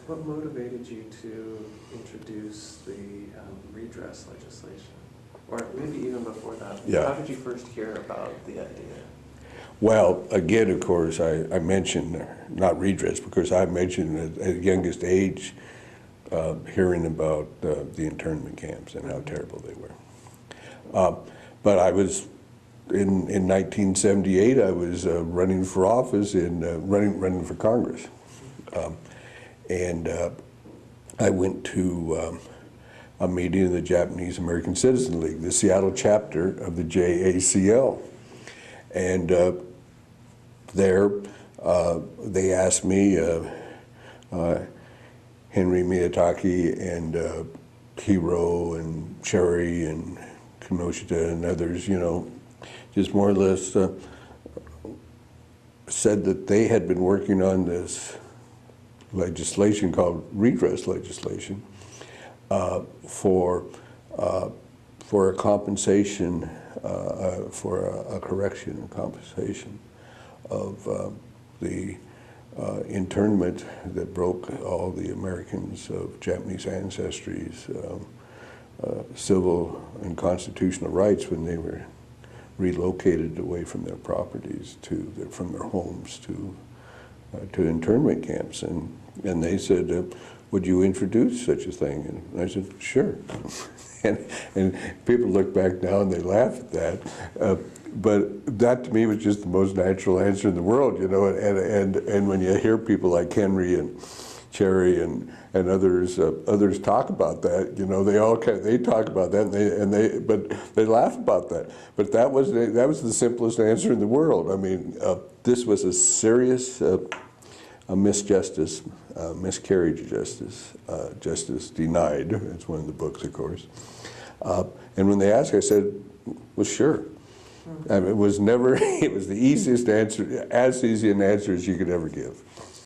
What motivated you to introduce the redress legislation? Or maybe even before that, Yeah. How did you first hear about the idea? Well, again, of course, I mentioned, not redress, because I mentioned at the youngest age hearing about the internment camps and how terrible they were. But I was, in 1978, I was running for office, running for Congress. And I went to a meeting of the Japanese American Citizen League, the Seattle chapter of the JACL. And there, they asked me, Henry Miyataki and Hiro and Cherry and Kinoshita and others, you know, just more or less said that they had been working on this legislation called redress legislation for a compensation, for a correction and compensation of the internment that broke all the Americans of Japanese ancestry's civil and constitutional rights when they were relocated away from their properties from their homes to internment camps. And they said, would you introduce such a thing? And I said, sure. and people look back now and they laugh at that. But that to me was just the most natural answer in the world, you know. And when you hear people like Henry and Cherry and others talk about that, you know, they talk about that but they laugh about that. But that was the simplest answer in the world. I mean, this was a serious a misjustice, miscarriage of justice, justice denied. It's one of the books, of course. And when they asked, I said, well, sure. I mean, it was the easiest answer, as easy an answer as you could ever give.